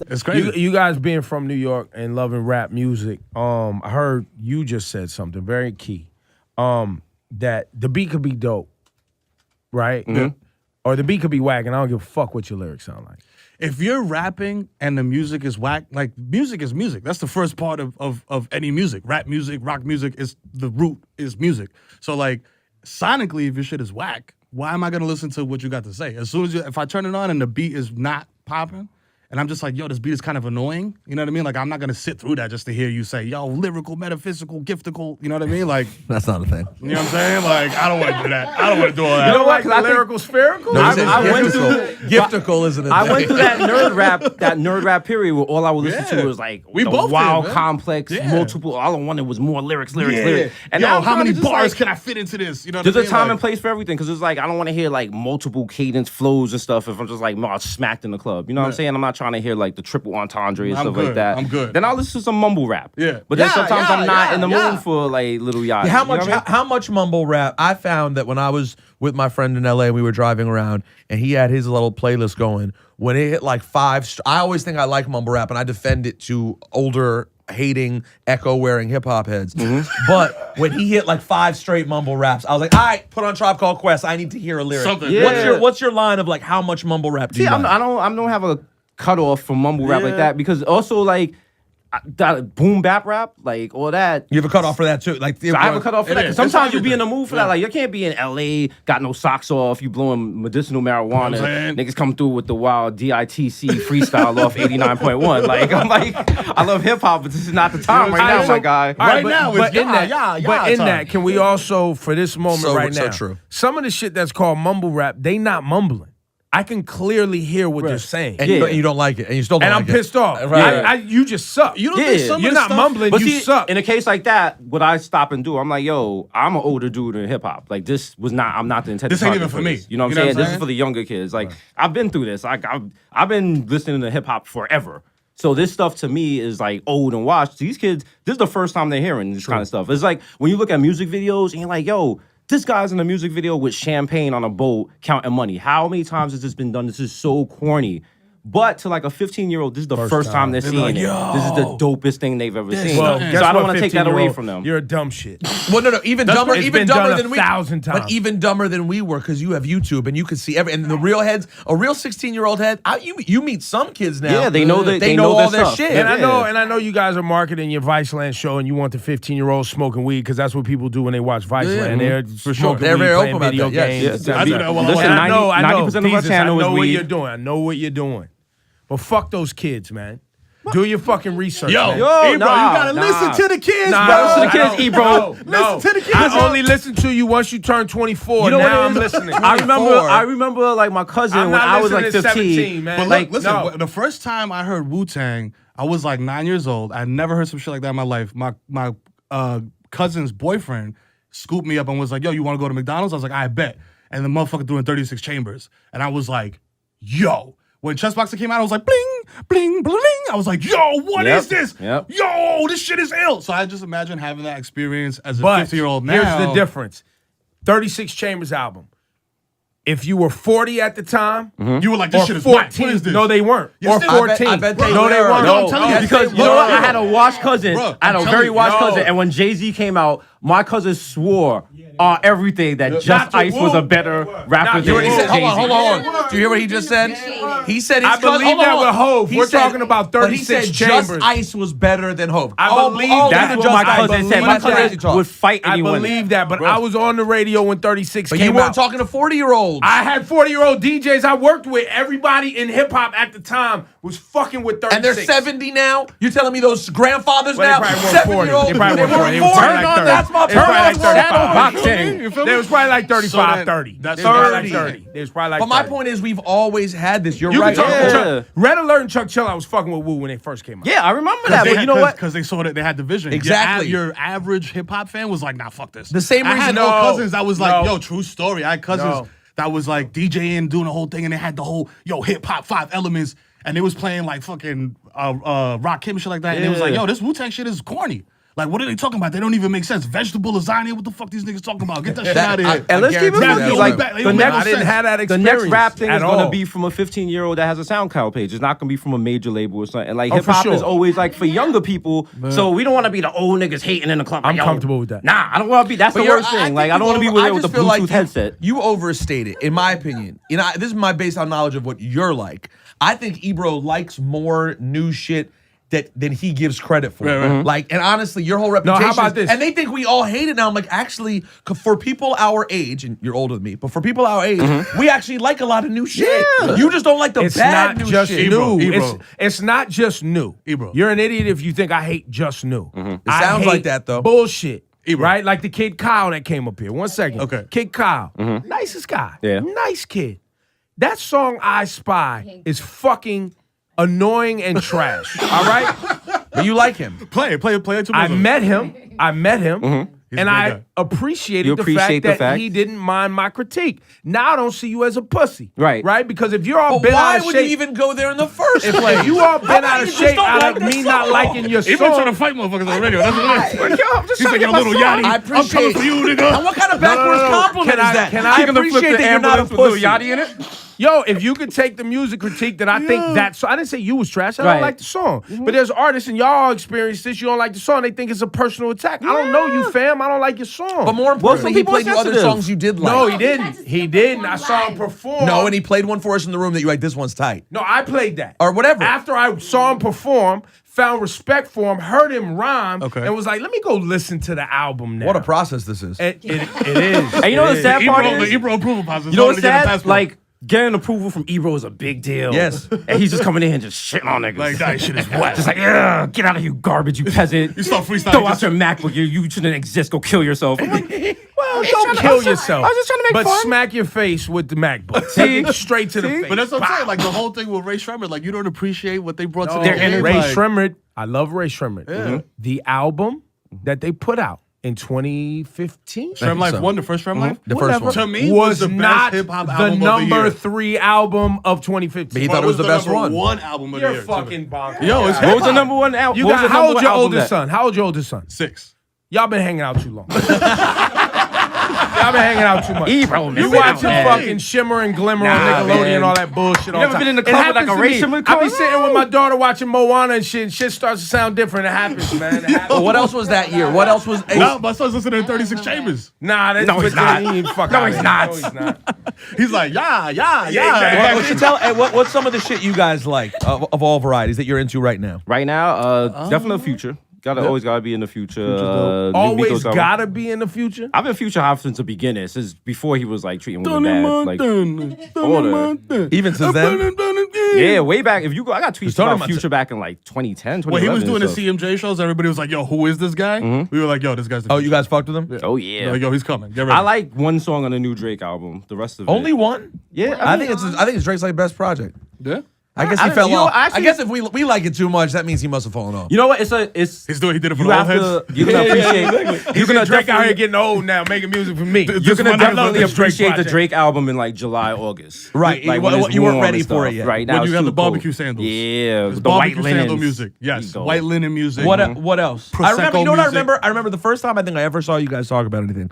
It's crazy. You guys being from New York and loving rap music, I heard you just said something very key. That the beat could be dope, right? Mm-hmm. Or the beat could be whack, and I don't give a fuck what your lyrics sound like. If you're rapping and the music is whack, like music is music. That's the first part of any music. Rap music, rock music is the root is music. So like sonically, if your shit is whack, why am I gonna listen to what you got to say? As soon as if I turn it on and the beat is not popping, and I'm just like, yo, this beat is kind of annoying. You know what I mean? Like I'm not gonna sit through that just to hear you say, yo, lyrical, metaphysical, giftical. You know what I mean? Like That's not a thing. you know what I'm saying? Like I don't want to do that. I don't want to do all that. You don't like the lyrical spherical? No, I went Giftical isn't a I thing. went through that nerd rap period where all I would listen to was like We the both did, wild, man. complex, multiple. All I wanted was more lyrics. And yo, now I'm how many kinda just bars like, can I fit into this? You know what there's I a mean? time Like, and place for everything because it's like I don't want to hear like multiple cadence flows and stuff if I'm just like smacked in the club. You know what I'm saying? I'm not trying to hear like the triple entendre and I'm stuff good. like that. I'm good. Then I'll listen to some mumble rap. Yeah. But then Yeah, sometimes I'm not in the yeah. mood for like little yachty. How You know much? what I mean? How much mumble rap? I found that when I was with my friend in LA, we were driving around, and he had his little playlist going. When it hit like I always think I like mumble rap, and I defend it to older, hating, echo-wearing hip-hop heads. But when he hit like 5 straight mumble raps, I was like, all right, put on Tribe Called Quest. I need to hear a lyric. Something. Yeah. What's your line of like how much mumble rap do See, you like? I don't have a cutoff from mumble rap like that because also like that boom bap rap, like all that. You have a cutoff for that too. Like So I have a cutoff for that. 'Cause is. sometimes It's you be in the everything. mood for that. Like you can't be in LA, got no socks off, you blowing medicinal marijuana. saying? Niggas come through with the wild DITC freestyle off 89.1. Like I'm like, I love hip hop, but this is not the time right now, my guy. All Right now, it's in that, but in time. that, can we also, for this moment So- right so now, true. some of the shit that's called mumble rap, they not mumbling. I can clearly hear what they're saying. and, Yeah. you don't like it, and you still don't And I'm like it. pissed off. Right. You just suck. You don't Yeah. think some You're of the not stuff, mumbling, But you see, suck. in a case like that, what I stop and do, I'm like, yo, I'm an older dude in hip hop. Like this was not, I'm not the intended This ain't target even for me. this. You know what I'm saying? This is for the younger kids. Like I've been through this. Like I've been listening to hip hop forever. So this stuff to me is like old and washed. These kids, this is the first time they're hearing this kind of stuff. It's like when you look at music videos and you're like, yo, this guy's in a music video with champagne on a boat counting money. How many times has this been done? This is so corny. But to like a 15-year-old, this is the first time they're seeing it. This is the dopest thing they've ever seen. Well, So guess I don't what, want to take that away 15-year-old? from them. You're a dumb shit. Well, no, even dumber, it's even been dumber done than we. 1,000 times. But even dumber than we were, because you have YouTube and you can see and the real heads, a real 16-year-old head. You meet some kids now. Yeah, they know they know all their stuff. shit. And Yeah. I know you guys are marketing your Viceland show, and you want the 15-year-olds smoking weed because that's what people do when they watch Viceland. They're For sure. smoking They're weed, very playing open about video that, yes. games. Yeah, I do that while I'm Listen, on- I know. 90% of our Jesus, channel I know is what weed. you're doing. I know what you're doing. But fuck those kids, man. Do your fucking research, Yo, man. Yo, Ebro, you nah, gotta nah. listen to the kids, Nah, bro. listen to the kids, I don't- Ebro. No, Listen to the kids. I only listen to you once you turn 24. You know now what I'm it is? listening. I remember like my cousin I'm when not I was like listening 15. to 17, man. But Like, listen, no. the first time I heard Wu-Tang, I was like 9 years old. I never heard some shit like that in my life. My cousin's boyfriend scooped me up and was like, yo, you want to go to McDonald's? I was like, I bet. And the motherfucker threw in 36 chambers. And I was like, yo. When Chessboxer came out, I was like, bling, bling, bling. I was like, yo, what Yep, is this? yep. Yo, this shit is ill. So I just imagine having that experience as a But 50-year-old now. here's the difference. 36 Chambers album. If you were 40 at the time, You were like, this or shit is 14, whack. What is this? no, they weren't. Yes, Or they- 14. I bet they no, they were. weren't. No, I'm telling you, Because you Bro, know what? I bro. had a wash cousin. Bro, I had I'm a telling very you, wash no. cousin. And when Jay-Z came out, my cousin swore on everything that Just to Ice was a woo. better rapper Not than to What he woo. said? Jay-Z. Hold on. Do you hear what he just said? He said his I believe hold that on. with Hov. He We're said- talking about but 36 he said Chambers. Just Ice was better than Hov. I believe That's that. what my cousin believe said. My that. cousin would fight I anyone. believe that, but I was on the radio when 36 But came you weren't out. talking to 40-year-olds. I had 40-year-old DJs I worked with. Everybody in hip-hop at the time was fucking with 36. And they're 70 now? You're telling me those grandfathers Well, now? they probably weren't 40. 7-year-olds? They probably weren't 40. They was Turn probably like on, 30. that's my They was probably like turn 35. Boxing. You feel me? They was probably like 35, So that- 30. that's 30. 30. They was probably like But my 30. point is, we've always had this. You're You right. can talk Yeah. to Chuck. Red Alert and Chuck Chill, I was fucking with Wu when they first came out. Yeah, I remember that. But you know what? Because they saw that they had the vision. Exactly. Your average hip hop fan was like, nah, fuck this. The same I reason- had No, cousins that was like, no. yo, true story. I had cousins No. that was like DJing, doing the whole thing, and they had the whole, yo, hip hop 5 elements, and they was playing like fucking Rock Kim and shit like that. And it was like, Yeah. yo, this Wu-Tang shit is corny. Like, what are they talking about? They don't even make sense. Vegetable lasagna? What the fuck these niggas talking about? Get that shit out of here. And let's keep it guarantee real. you Like, that. They the don't make I next, didn't have that the experience next rap thing at is going all. to be from a 15-year-old that has a SoundCloud page. It's not going to be from a major label or something. Like, Oh, hip for hop sure. is always like for younger people. So we don't want to be the old niggas hating in the club. I'm Like, yo, comfortable with that. Nah, I don't want to be. That's the worst thing. Like, I don't want to be with the Bluetooth headset. You overstate it, in my opinion. You know, this is my based on knowledge of what you're like. I think Ebro likes more new shit than he gives credit for. Right. Like, and honestly, your whole reputation. how about this? And they think we all hate it now. I'm like, actually, for people our age, and you're older than me, but for people our age, we actually like a lot of new shit. You just don't like the It's bad not new just shit. new. Ebro. It's not just new. Ebro. You're an idiot if you think I hate just new. It I sounds hate like that, though. Bullshit. Ebro. Right? Like the kid Kyle that came up here. 1 second. Okay. Kid Kyle. Nicest guy. Yeah. Nice kid. That song I Spy is fucking annoying and trash. All right? But you like him. Play it to I met him. He's and a good I guy. appreciated You appreciate the the fact fact. that he didn't mind my critique. Now I don't see you as a pussy. Right. Right? Because if you're all But bent why out of would shape, you even go there in the first place? if you all bent out of you just shape don't out like of the me not song? liking your Ebro trying to song. fight motherfuckers on the radio. That's what it is. Yo, I'm just He's trying like to a get my little song. Yachty. I I'm coming appreciate for you, And nigga. what kind of backwards compliment Can is that? Can I appreciate that you're not a with Lil pussy? Yachty in it? Yo, if you could take the music critique that I think that's, I didn't say you was trash. I don't Right. like the song. But there's artists and y'all experience this. You don't like the song. They think it's a personal attack. I don't know you, fam. I don't like your song. But more some importantly, he people played are you other sensitive. songs you did like. no, he That's didn't. just He the didn't. I one saw him live. perform. No, and he played one for us in the room that you're like, this one's tight. No, I played that. Or whatever. After I saw him perform, found respect for him, heard him rhyme, Okay. and was like, let me go listen to the album now. What a process this is. It is. And you know the sad part The is? Ebro approval process. You know what's sad? Like, getting approval from Ebro is a big deal. Yes. And he's just coming in and just shitting on niggas. Like, that shit is wet. Just like, yeah, get out of here, you garbage, you peasant. You start freestyling, Throw out just- your MacBook. You shouldn't exist. Go kill yourself. I'm like, Well, don't kill yourself. I was just trying to make but fun. smack your face with the MacBook. Take it straight to the face. But that's what I'm saying. Like the whole thing with Ray Shremmerd, like you don't appreciate what they brought to No, their game. Ray like, Shremmerd. I love Ray Shremmerd. The album that they put out in 2015. Shrem Life so. won the first Shrem Life. The first one. To me, was the best not hip-hop the album of the number year. 3 album of 2015. But he thought it was the best number one. one album of the You're year. fucking bonkers. Yo, it's What was the hip-hop. number one album? You got, how old your oldest son? How old your oldest son? 6. Y'all been hanging out too long. Y'all been hanging out too much. Ebro, You missing watching out, man. fucking Shimmer and Glimmer Nah, on Nickelodeon man. and all that bullshit all never the time. been in the It club with, like, happens a to Ray me. Shimmer I be club? sitting with my daughter watching Moana and shit, and shit starts to sound different. It happens, man. It happens. But what else was that year? What else was? No, my son's listening to 36 Chambers. Nah, that's No, he's not. He ain't fuck No, out he's here. not. No, he's not. He's like, yeah. Well, what you tell? What's some of the shit you guys like of all varieties that you're into right now? Right now, definitely Future. Always gotta be in the Future. Always Migos album. gotta be in the future. I've been Future Hop since the beginning, since before he was like treating women bad. Like, Even since then? yeah, way back. If you go, I got tweets talking about about Future back in like 2010, 2011. When he was doing the so- CMJ shows, everybody was like, yo, who is this guy? We were like, yo, this guy's the Oh, you guys fucked with him? Oh yeah. Like, yo, he's coming. Get ready. I like one song on the new Drake album. The rest of Only it. one? Yeah, I think it's Drake's like best project. Yeah. I guess I he don't- fell you know, off. actually- I guess if we like it too much, that means he must have fallen off. You know what? He did it for you the have old to- heads. You can appreciate. You're gonna Drake out here getting old now, making music for me. You're This gonna one definitely album is Drake appreciate the project. Drake album in like July, August. Right. Like, You- when it's you weren't warm ready and for stuff. it yet. Right now, When it's you have the too cold. barbecue sandals. Yeah, It's the white barbecue linen sandal music. Yes, white linen music. What else? I remember. Prosecco You know what I music. remember? I remember the first time I think I ever saw you guys talk about anything.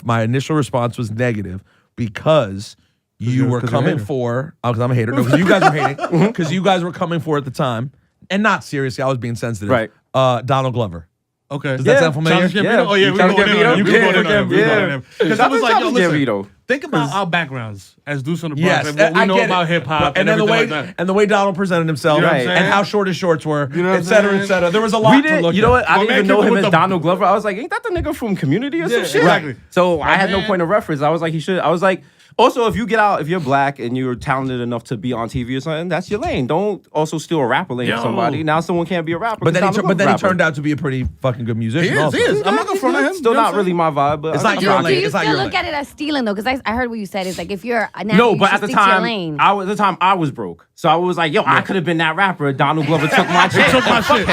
My initial response was negative because you were 'cause you're a coming hater. for. Because I'm a hater. No, because you guys were hating. Because you guys were coming for at the time, and not seriously. I was being sensitive. Right. Donald Glover. Okay. Does that sound familiar? Childish Gambino? Yeah. Oh, yeah, we Childish going in on Gambino? him. You We can't going in on forget- him. We going in on him. Because I was like, yo, Childish listen. Gambino. Think about our backgrounds as Deuce on the Bronx Yes, and what we I know get about it. hip hop and then the everything way like that. and the way Donald presented himself, You know what I'm Right. saying? and how short his shorts were, know what et cetera, I'm et saying? cetera. There was a lot We to did. look You know at. what? I My didn't man even know came him with as the- Donald Glover. I was like, ain't that the nigga from Community or some Yeah, shit? exactly. So I had no man- point of reference. I was like, he should. I was like, also, if you get out, if you're black and you're talented enough to be on TV or something, that's your lane. Don't also steal a rapper lane Yo. from somebody. Now someone can't be a rapper. But then, because he Donald turned rapper. out to be a pretty fucking good musician. He is, also. he is. I'm not gonna front on him. Still You know not what really my vibe, but It's I not think your I'm lane. Do you It's not still your look lane. at it as stealing though? Because I heard what you said. It's like if you're No, but at the stick to your time, lane. at the time I was broke, so I was like, yo, I could have been that rapper. Donald Glover took my shit. took my shit.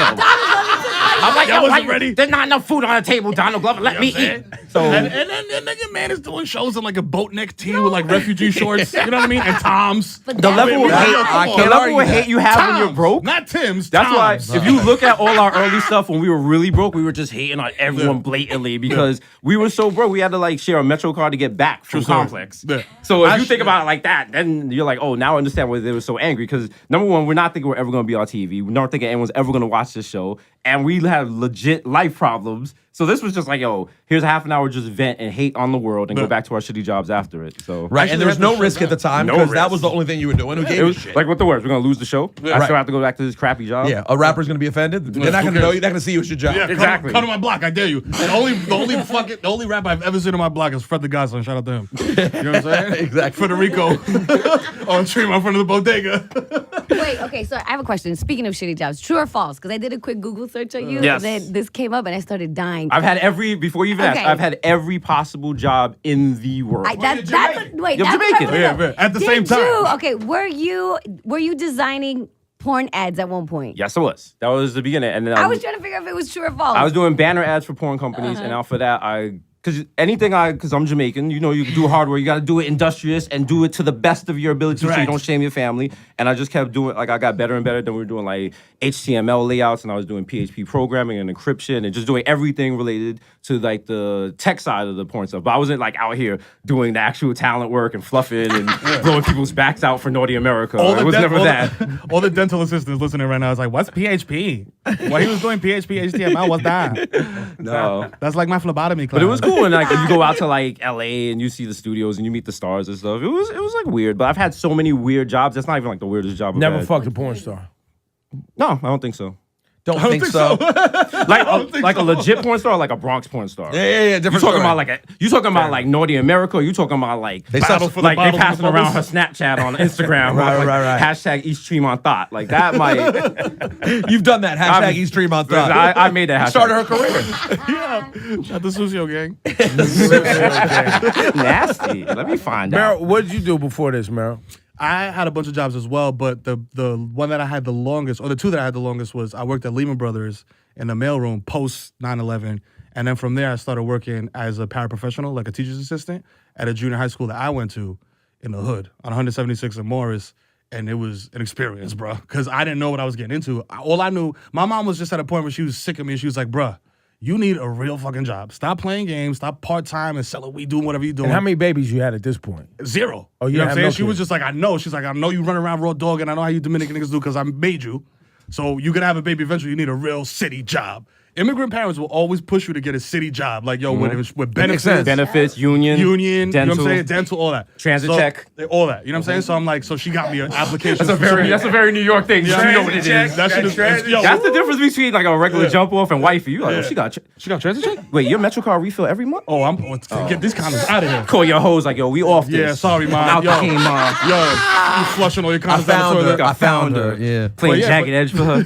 I'm like, Y'all yo, wasn't why ready? there's not enough food on the table. Donald Glover, let me eat. So and then your man is doing shows in like a boat neck tee with like refugee shorts. You know what I mean? And Toms. But the level of that's hate, not the level of hate you have when you're Toms, broke. not Tim's. That's why Toms. if you look at all our early stuff when we were really broke, we were just hating on everyone blatantly because we were so broke. We had to like share a Metro card to get back from story. Complex. Yeah. So if you think about it like that, then you're like, oh, now I understand why they were so angry. Because number one, we're not thinking we're ever going to be on TV. We're not thinking anyone's ever going to watch this show. And we have legit life problems. So this was just like, yo, here's a half an hour just vent and hate on the world and go back to our shitty jobs after it. So Right, and there was no risk at the time No because that risk. was the only thing you were doing. Who gave it a was shit? like, what the worst? We're going to lose the show? I still have to go back to this crappy job? Yeah, a rapper's gonna be offended. They're not gonna know you. They're not gonna see you as your job. Yeah, Exactly. Come to my block, I dare you. And the only rap I've ever seen on my block is Fred the Godson. Shout out to him. You know what I'm saying? Exactly. Federico on stream in front of the bodega. Wait, okay, so I have a question. Speaking of shitty jobs, true or false? Because I did a quick Google search on you, Yes. and then this came up, and I started dying. I've had before you even ask, Okay. I've had every possible job in the world. That's Jamaican. wait. You're That's what I Jamaican. wanna Yeah, know. yeah. At the Did same time. you- okay, were you designing porn ads at one point? Yes, I was. That was the beginning. And then I was trying to figure out if it was true or false. I was doing banner ads for porn companies, and after that, because I'm Jamaican, you know, you do hardware, you got to do it industrious and do it to the best of your ability so you Right. don't shame your family. And I just kept doing, like, I got better and better. Then we were doing like HTML layouts, and I was doing PHP programming and encryption and just doing everything related to like the tech side of the porn stuff. But I wasn't like out here doing the actual talent work and fluffing and blowing people's backs out for Naughty America. It was never that. All the dental assistants listening right now is like, what's PHP? While he was doing PHP, HTML, what's that? No. That's like my phlebotomy class. But it was cool, and like you go out to like LA and you see the studios and you meet the stars and stuff. It was like weird, but I've had so many weird jobs. That's not even like the weirdest job I've Never had. fucked a porn star. No, I don't think so. Don't think so. Like a legit porn star, or like a Bronx porn star. Yeah. You Different. talking story. about you talking about like Naughty America? Or you talking about like They settle for the like they bottles and passing the around her bubbles? Snapchat on Instagram, Right, like, right. hashtag East Stream on Thought. Like that might. You've done that. Hashtag I'm- East Stream on Thought. I made that. Started her hashtag. career. Yeah. Shout out the Susio gang. Nasty. Let me find out. Meryl, what did you do before this, Meryl? I had a bunch of jobs as well, but the one that I had the longest, or the two that I had the longest, was I worked at Lehman Brothers in the mailroom post 9/11, and then from there I started working as a paraprofessional, like a teacher's assistant, at a junior high school that I went to in the hood on 176 in Morris, and it was an experience, bro, because I didn't know what I was getting into. All I knew, my mom was just at a point where she was sick of me, and she was like, bruh, you need a real fucking job. Stop playing games, stop part-time and selling weed, doing whatever you're doing. And how many babies you had at this point? Zero. Oh, you you know what I'm have saying? no She was kids. just like, I know. She's like, I know you run around raw dog, and I know how you Dominican niggas do because I made you. So you're gonna have a baby eventually. You need a real city job. Immigrant parents will always push you to get a city job, like with benefits, sense. Benefits, union, union, you know dental. what I'm saying, dental, all that, Transit So, check. all that. You know what I'm saying? So I'm like, so she got me an application. That's a very New York thing. Yeah, You know what it is. That shit is yo, That's the difference between like a regular jump off and wifey. You like, Yeah. oh, she got transit check. check? Wait, your MetroCard refill every month? Oh, get these condoms out of here. Call your hoes like, yo, we off this. Yeah, sorry, mom. I'm out Yo, the game, mom. yo, you flushing all your condoms down the toilet. I found her. Yeah. Playing yeah, jagged edge for her.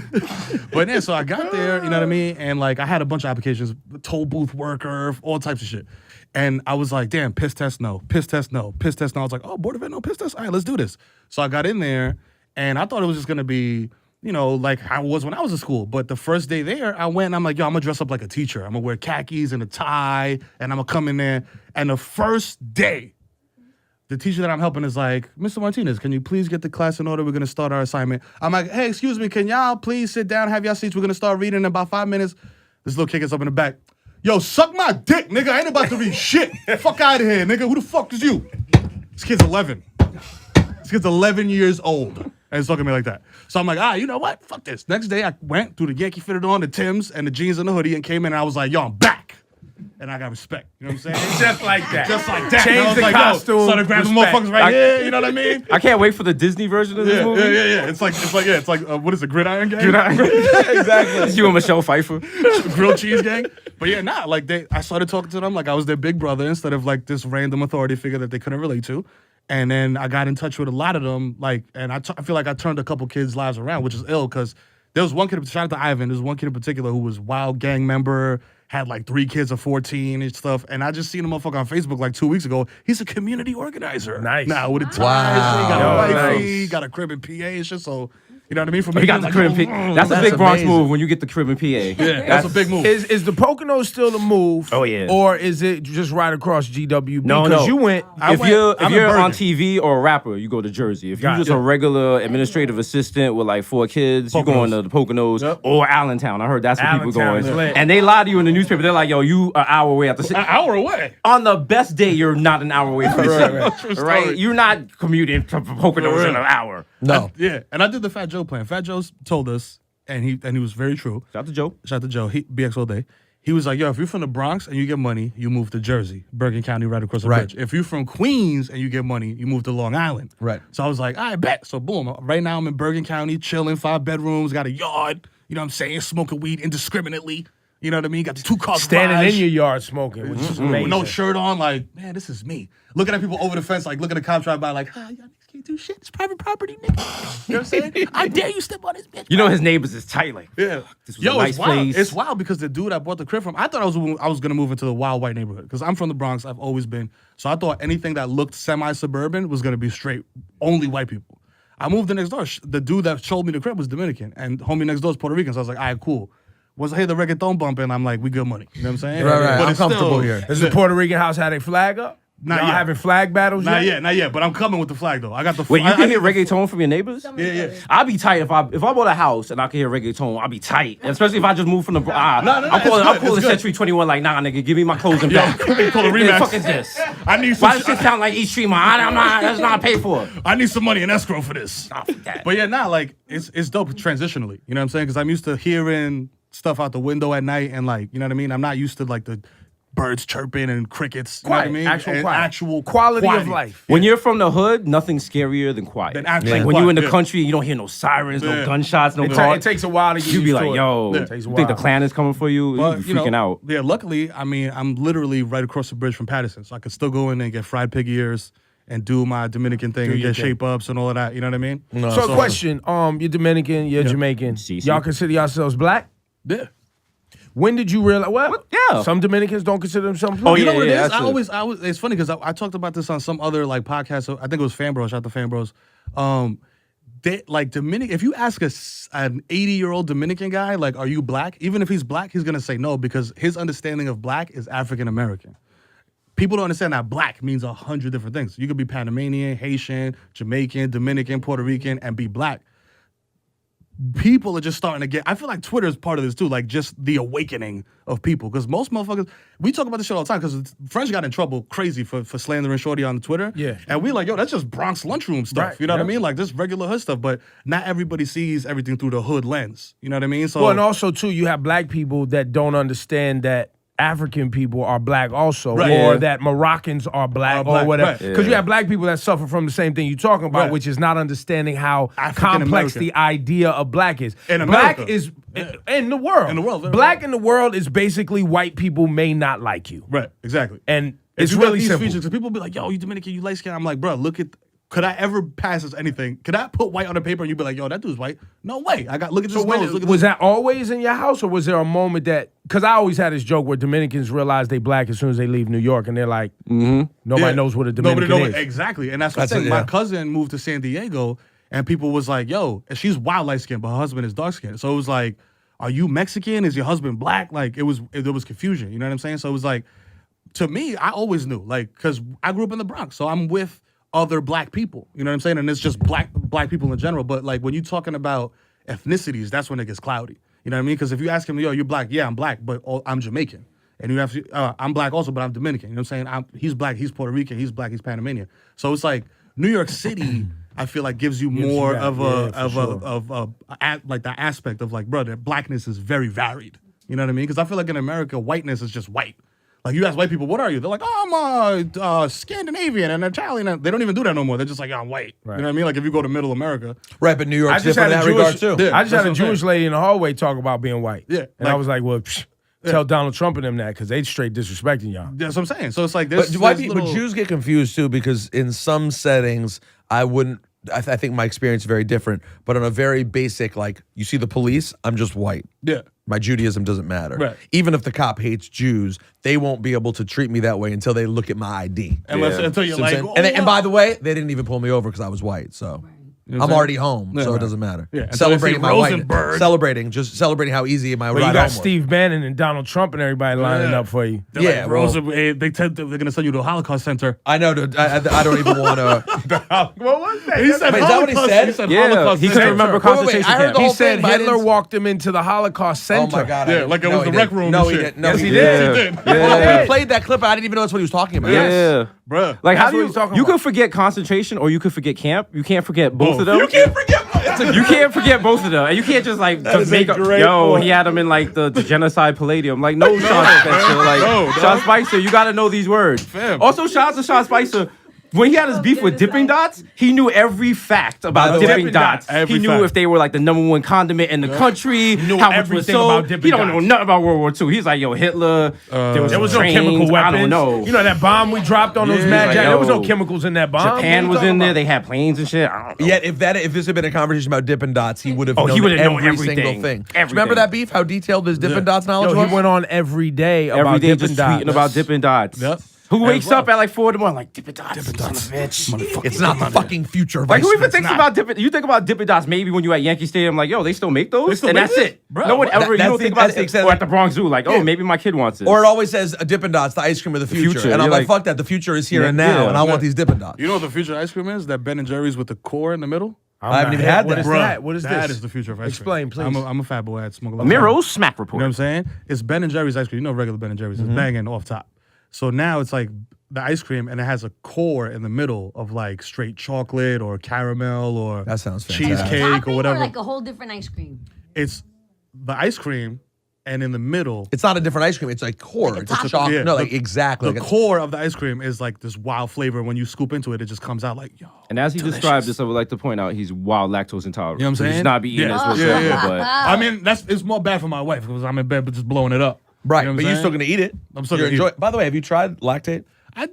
But then, so I got there, you know what I mean? And like, I had a bunch of applications, toll booth worker, all types of shit. And I was like, damn, piss test, no. Piss test, no. Piss test, no. I was like, oh, Board of Ed, no. Piss test. All right, let's do this. So I got in there, and I thought it was just going to be, you know, like how it was when I was in school. But the first day there, I went and I'm like, yo, I'm going to dress up like a teacher. I'm going to wear khakis and a tie, and I'm going to come in there. And the first day, the teacher that I'm helping is like, Mr. Martinez, can you please get the class in order? We're going to start our assignment. I'm like, hey, excuse me, can y'all please sit down, have y'all seats? We're going to start reading in about 5 minutes. This little kid gets up in the back. Yo, suck my dick, nigga. I ain't about to read shit. Fuck out of here, nigga. Who the fuck is you? This kid's 11. This kid's 11 years old. And he's talking to me like that. So I'm like, you know what? Fuck this. Next day, I went, threw the Yankee fitted on, the Timbs, and the jeans and the hoodie, and came in, and I was like, yo, I'm back. And I got respect. You know what I'm saying? Just like that. Just like that. Change And I was the like, costume, yo, started grabbing respect. motherfuckers right here. You know what I mean? I can't wait for the Disney version of this movie. Yeah. It's like, what is it, Gridiron Gang? Exactly. It's you and Michelle Pfeiffer. Grilled cheese gang. But yeah, like I started talking to them like I was their big brother instead of like this random authority figure that they couldn't relate to. And then I got in touch with a lot of them, like, and I feel like I turned a couple kids' lives around, which is ill because there was one kid, shout out to Ivan, there's one kid in particular who was wild gang member, had like 3 kids of 14 and stuff. And I just seen a motherfucker on Facebook like 2 weeks ago. He's a community organizer. Nice. Now with a tie, Wow. he got Yo, a wifey, nice. got a crib in PA and shit. So You know what I mean? From He got the crib in PA. That's a big Bronx move when you get the crib in PA. Yeah, that's a big move. Is the Poconos still the move? Oh, yeah. Or is it just right across GWB? No. Because you went. If you're I'm in on Bergen. TV or a rapper, you go to Jersey. If you're Gotcha. just a regular administrative assistant with like 4 kids, you going to the Poconos or Allentown. I heard that's where people Allentown going. is lit. And they lie to you in the newspaper. They're like, yo, you an hour away at the city. An hour away. On the best day, you're not an hour away from the city. True Right? story. You're not commuting to Poconos For in real. an hour. No. Yeah, and I did the Fat Joe plan. Fat Joe told us, and he was very true. Shout out to Joe. Shout out to Joe. BX all day. He was like, yo, if you're from the Bronx and you get money, you move to Jersey, Bergen County, right across the Right. bridge. If you're from Queens and you get money, you move to Long Island. Right. So I was like, I bet. So boom, right now I'm in Bergen County, chilling, 5 bedrooms, got a yard. You know what I'm saying? Smoking weed indiscriminately. You know what I mean? Got the 2-car Standing garage. in your yard smoking, which is amazing. With no shirt on, like, man, this is me. Looking at people over the fence, like, looking at the cops drive by, like, y'all niggas can't do shit. It's private property, nigga. You know what I'm saying? I dare you step on this bitch. You know his neighbors is tight. Like, Yeah. this was a nice it's wild. place. It's wild because the dude I bought the crib from, I thought I was gonna move into the wild white neighborhood because I'm from the Bronx. I've always been. So I thought anything that looked semi-suburban was gonna be straight, only white people. I moved in next door. The dude that showed me the crib was Dominican, and homie next door is Puerto Rican. So I was like, all right, cool. Once I hear the reggaeton bumping, I'm like, we good money. You know what I'm saying? Right. But I'm it's comfortable here. Does the Puerto Rican house have a flag up? Not Y'all yet. having flag battles Not yet? yet. But I'm coming with the flag though. I got the. Wait, you I can hear need the- reggaeton from your neighbors? Yeah. I'd be tight if I bought a house and I could hear reggaeton. I'd be tight, especially if I just moved from the. No, I'm it's calling good. Century 21. Like, nah, nigga, give me my clothes and back. Call a What the rematch. fuck is this? I need some. Why does this sound like East Street? That's not paid for. I need some money in escrow for this. Nah, fuck that. But yeah, like it's dope transitionally. You know what I'm saying? Because I'm used to hearing stuff out the window at night, and like, you know what I mean. I'm not used to like the birds chirping and crickets. You know what I mean? Actual And quiet. actual Quality of life. When you're from the hood, nothing's scarier than quiet. Than actual Like when quiet, you're in the yeah. country, you don't hear no sirens, no Yeah. gunshots, no It cars. takes a while to get You be used like, to it. yo, It you takes a think the while. Klan is coming for you? You But be freaking out. Yeah, luckily, I mean, I'm literally right across the bridge from Patterson, so I could still go in and get fried pig ears and do my Dominican thing and your get thing. shape ups and all of that. You know what I mean? No. So, question: you're Dominican, you're Jamaican. CC. Y'all consider yourselves black? Yeah. When did you realize? Well, Yeah. some Dominicans don't consider themselves Oh, black. You know yeah, what it yeah, is? that's it. I was. It's funny because I talked about this on some other like podcast. So I think it was Fan Bros. Shout out to Fan Bros. They like Dominican. If you ask an 80-year-old Dominican guy, like, are you black? Even if he's black, he's gonna say no because his understanding of black is African American. People don't understand that black means 100 different things. You could be Panamanian, Haitian, Jamaican, Dominican, Puerto Rican, and be black. People are just starting to get. I feel like Twitter is part of this too, like just the awakening of people. Because most motherfuckers, we talk about this shit all the time. Because French got in trouble crazy for slandering Shorty on Twitter. Yeah. and we like, yo, that's just Bronx lunchroom stuff. Right, You know what I yeah. mean? Like this regular hood stuff. But not everybody sees everything through the hood lens. You know what I mean? So Well, and also too, you have black people that don't understand that African people are black also, Right. or Yeah. that Moroccans are black, Are black, or whatever. right. Because you have black people that suffer from the same thing you're talking about, Right. which is not understanding how African complex American. the idea of black is. In black America. is in the world. In the world, very black right. in the world is basically white people may not like you, right, exactly. and If it's you got really these simple. features, 'cause people be like, yo, you Dominican, you light skin. I'm like, bro, look at. Could I ever pass as anything? Could I put white on a paper and you be like, yo, that dude's white? No way. Look at this So when, nose. Look at was this. that always in your house, or was there a moment that? Because I always had this joke where Dominicans realize they black as soon as they leave New York, and they're like, nobody Yeah. knows what a Dominican Nobody knows is. exactly, and that's what That's I'm saying. it, My yeah. cousin moved to San Diego, and people was like, "Yo," and she's wild light skinned, but her husband is dark skinned. So it was like, "Are you Mexican? Is your husband black?" Like there was confusion. You know what I'm saying? So it was like, to me, I always knew, like, because I grew up in the Bronx, so I'm with other black people. You know what I'm saying? And it's just black people in general. But like when you're talking about ethnicities, that's when it gets cloudy. You know what I mean? Because if you ask him, "Yo, you're black?" Yeah, I'm black, but I'm Jamaican. And you have to, I'm black also, but I'm Dominican. You know what I'm saying? He's black, he's Puerto Rican, he's black, he's Panamanian. So it's like New York City, I feel like gives you more that. of Yeah, like the aspect of like, bro, that blackness is very varied. You know what I mean? Because I feel like in America, whiteness is just white. Like you ask white people, what are you? They're like, oh, I'm Scandinavian and Italian. They don't even do that no more. They're just like, I'm white. You know what I mean? Like if you go to middle America. Right, but New York's I just different had in a that regard Jewish, too. Yeah. I just that's had a what I'm Jewish saying. lady in the hallway talk about being white. Yeah, and I like- was like, well, tell Donald Trump and them that because they straight disrespecting y'all. That's what I'm saying. So it's like But this. but Jews get confused too because in some settings, I think my experience is very different. But on a very basic, like you see the police, I'm just white. Yeah. My Judaism doesn't matter. Right. Even if the cop hates Jews, they won't be able to treat me that way until they look at my ID. Until you're See what I'm like, saying? And by the way, they didn't even pull me over because I was white. So You know what I'm saying? already home, Yeah, so it right. doesn't matter. Yeah, until they Celebrating see my whiteness. Rosenberg. Just celebrating how easy my But ride you got home was. Steve Bannon and Donald Trump and everybody lining Yeah. up for you. They're Yeah, like, well- they're gonna send you to a Holocaust center. I know. I don't even want to. What was that? He said Wait, is that what he Holocaust- said? He said Yeah, Holocaust he center. couldn't remember Wait, wait, wait, concentration I heard camp. the He whole said thing, but I Hitler didn't- walked him into the Holocaust Center. Oh my God! Yeah, like it was the he rec didn't. room No, and he shit. didn't. No, Yes, he he didn't. did. did. Well, Yeah. we played that clip. I didn't even know that's what he was talking about. Yeah. Bruh. Like, how That's do what you? he's talking You about. could forget concentration, or you could forget camp. You can't forget both of them. You can't forget. You can't forget both of them, and you can't just like just is a make up. great Yo, point. he had them in like the genocide palladium. Like, no, Sean Spencer. Like, No, Sean dog. Spicer, you got to know these words. Fam. Also, shout out to Sean Spicer. When he had his beef with Dipping Dots, he knew every fact about By the way, Dipping Dippin' Dots. Dots, every He knew fact. if they were like the #1 condiment in the country. knew how much was everything sold. about Dippin' He don't know Dots. nothing about World War II. He's like, yo, Hitler. There There was no trains, chemical weapons. I don't know. You know that bomb we dropped on those Yeah, mad like, jacks? There was no yo, chemicals in that bomb. Japan What was are you in there. talking They had planes and shit. I don't know. Yet, if this had been a conversation about Dippin' Dots, he would have known he would've known every everything. single thing. Everything. Remember that beef? How detailed his Dippin' Dots knowledge about? Yo, was? he went on every day about Every day Dippin' just Dots. tweeting about Dippin' Dots. Yep. Who As wakes well. up at like 4 in the morning like Dippin' Dots, son of a bitch. It's not the fucking future. Like, who even Vice. thinks about Dippin'? You think about Dippin' Dots maybe when you at Yankee Stadium, like, yo, they still make those? still And make that's this? it. Bro, No one that- ever, you that's don't the- think about that's the it. extent Or of- at the Bronx Zoo, like, oh, maybe my kid wants this. Or it always says Dippin' Dots, the ice cream of the future. future. And I'm You're like, like- fuck that. The future is here Yeah, and now, yeah. and I want these Dippin' Dots. You know what the future ice cream is? That Ben and Jerry's with the core in the middle. I haven't even had What that. is Bruh, that? What is this? That is the future of ice Explain, cream. please. I'm a fat boy. I smoke a lot. Miro's Smack You Report. know what I'm saying? It's Ben and Jerry's ice cream. You know regular Ben and Jerry's. Mm-hmm. It's banging off top. So now it's like the ice cream, and it has a core in the middle of like straight chocolate or caramel or That sounds fantastic. cheesecake Topping or whatever. like a whole different ice cream. It's the ice cream, and in the middle, It's not a different ice cream. It's like core. Like a It's just a topping. chocolate. Yeah, No, the- like exactly. the Like core of the ice cream is like this wild flavor. When you scoop into it, it just comes out like yo. And as he described this, I would like to point out he's wild lactose intolerant. You know what I'm So he saying? should not be eating Yeah. this Yeah, whatsoever. yeah. But I mean, it's more bad for my wife because I'm in bed but just blowing it up. right, You know what but I'm you're still saying? gonna eat it. I'm still You're gonna eat enjoy- it. By the way, have you tried lactate? I've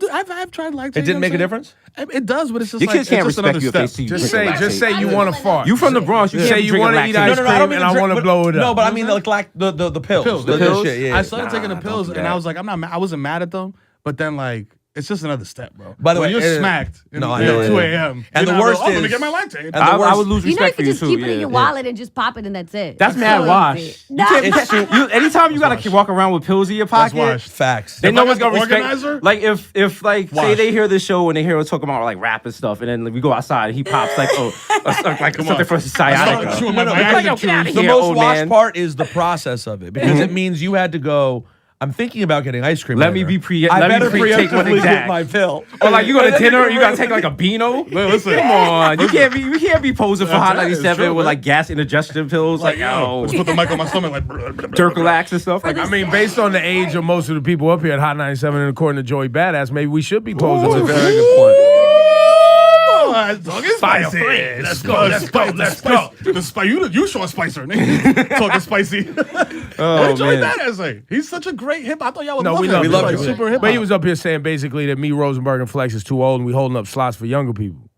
tried lactate. It didn't make a difference? It does, but it's just your like kids can't it's just respect another you if they step. see you. Just drinking say, just lactate. say you want to fart. You from the Bronx? You Say can't you drink wanna lactate. eat ice I don't cream even and I drink- want to blow it up. No, but I mean like the pills. pills. The pills. shit, yeah. I started taking the Nah, pills, don't do and that. I was like, I wasn't mad at them, but then like, it's just another step, bro. By the When way, you're smacked. no, I know, at I 2 know. a.m. And you're the not worst like, let me is- get my lactate. and the I worst- would lose You know, you respect for could you just too. keep it in Yeah. your wallet and just pop it, and that's it. That's mad so wash. easy. You Nah. can't- you- anytime you gotta walk around with pills in your That's pocket, washed. Facts. then If no I one's got gonna the respect. organizer, Like if like say wash. they hear this show and they hear us talking about like rap and stuff, and then we go outside and he pops like like something for sciatica. Start chewing my Like, Viagra yo, get outta chews. The here, most old washed man. part is the process of it because it means you had to go. I'm thinking about getting ice cream. Let later. me be pre- I let me better pre-take one preemptively exact. get my pill. Or like you go to And then dinner, you you gotta really- take like a Beano. Listen, Come on, you can't be posing for That's Hot right, it's 97 true, with man. like gas indigestion pills, like yo, just put the mic on my stomach like Durcalax and stuff. Like I mean, based on the age of most of the people up here at Hot 97 and according to Joey Badass, maybe we should be posing. That's a with very good point. Spicy. Let's go, let's go, let's go. You Sean Spicer, nigga. Talking spicy. oh What Joey man. Badass say? He's such a great hip. I thought y'all would No, love we him. love We him. love like him. super hip. But he was up here saying basically that me, Rosenberg, and Flex is too old and we holding up slots for younger people.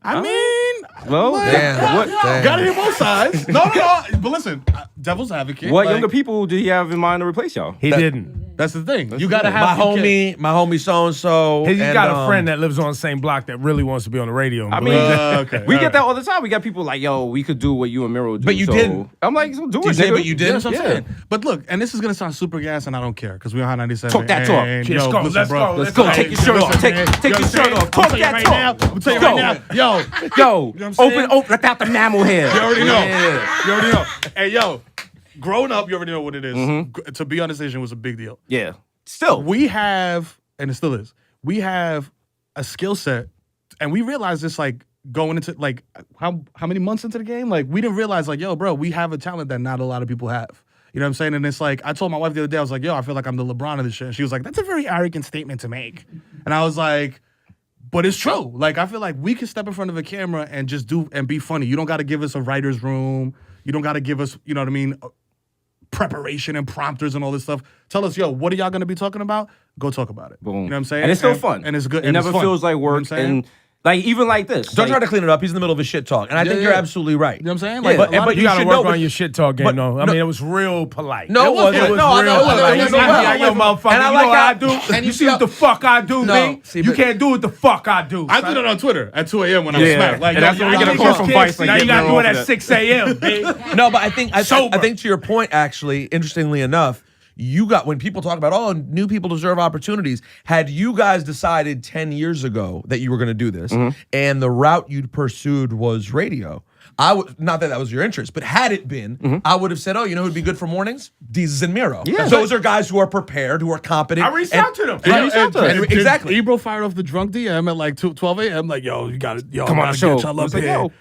I mean, Well, Damn. what Damn. gotta hear both sides. No. But listen, devil's advocate. what like, younger people did he have in mind to replace y'all? He didn't. That's the thing. You gotta My have homie so and so. He's got a friend that lives on the same block that really wants to be on the radio. and I believe mean, that. Okay, we all get right. that all the time. We got people like, yo, we could do what you and Miro do. But you so didn't. I'm like, so do You it, did, nigga. but you Yeah, didn't. that's what I'm saying. But look, and this is gonna sound super gas, and I don't care because we're on Hot 97. Talk that talk. and, Let's yo, go, listen, let's bro. go, Let's go. Take your shirt off. Take your shirt off. Talk that talk. I'm telling you right now. Yo, Yo, what I'm saying? open, let out the mammal hair. you already know. Yeah. You already know. Hey, yo, growing up, you already know what it is. To be on the station was a big deal. Yeah. Still. We have, and it still is, we have a skill set, and we realized this like going into like how many months into the game? Like we didn't realize like, yo, bro, we have a talent that not a lot of people have. You know what I'm saying? And it's like, I told my wife the other day, I was like, yo, I feel like I'm the LeBron of this shit. And she was like, that's a very arrogant statement to make. And I was like, but it's true. Like, I feel like we can step in front of a camera and just do and be funny. You don't got to give us a writer's room. You don't got to give us, you know what I mean, preparation and prompters and all this stuff. Tell us, yo, what are y'all going to be talking about? Go talk about it. Boom. You know what I'm saying? And it's still fun. And it's good. It and never it's fun. feels like You know what I'm work. saying? Like even like this. Don't like, try to clean it up. He's in the middle of his shit talk, and I think Yeah, you're yeah. absolutely right. You know what I'm saying? Yeah, Like, but, a lot but of You you gotta should work know. on your shit talk game, but- though. I no- mean, it was real polite. No, it wasn't. It was No, I real know. polite. I know. You You know know how yo, motherfucker. And I You like know what how- I do? and You you see see what the fuck I do, No, B? see, You but- can't do what the fuck I do. I did it on Twitter at 2 a.m. when I was Yeah, smacked. Like, and that's when we get a call from Vice. Now you gotta do it at 6 a.m., B. No, but I think I Sober. think to your point, actually, interestingly enough, you got when people talk about new people deserve opportunities. Had you guys decided 10 years ago that you were going to do this, and the route you'd pursued was radio, I would not that was your interest, but had it been, I would have said, "Oh, you know who'd be good for mornings? Desus and Miro. Yeah. Those are guys who are prepared, who are competent." I reached out to them. Exactly. Ebro fired off the drunk DM at like 12 a.m. Like, yo, you got to Come on the show. get y'all I up was like, here. yo.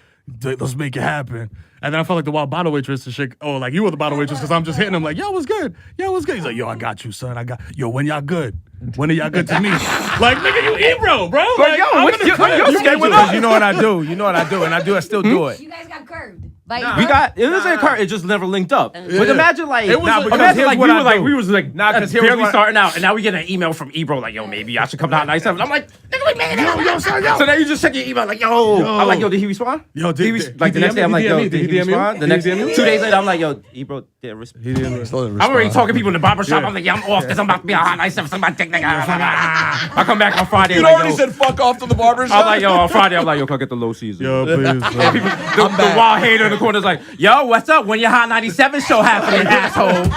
Let's make it happen. And then I felt like the wild bottle waitress and shit. Oh, like you were the bottle waitress because I'm just hitting him like, yo, what's good? Yo, what's good? He's like, yo, I got you, son. Yo, when y'all good? When are y'all good to me? Like, nigga, you Ebro, bro. Like, yo, I'm what's gonna your- cut your you. schedule? Because you know what I do. You know what I do. And I still do it. You guys got curved. We got it was a car. It just never linked up. But imagine like It was Nah, a- because imagine here's like what we I were like do. we was like Nah, 'cause here's barely what I- starting out, and now we get an email from Ebro like, yo, maybe I should come down at 97. I'm like, nigga, we made it. Yo, son, yo. So then you just check your email like, yo. I'm like, yo, did he respond? Yo, Did he like the next day I'm like, yo, did he respond? The next 2 days later I'm like, yo, Ebro didn't respond. He didn't respond. I'm already talking to people in the barber shop. I'm like, yeah, I'm off because I'm about to be on hot 97. Somebody take nigga. I come back on Friday. You like, already yo. said fuck off to the barbershop. I'm like, yo, on Friday, I'm like, yo, come get the low season. Yo, please. bro. The wild hater in the corner is like, yo, what's up? When your Hot 97 show happening, asshole?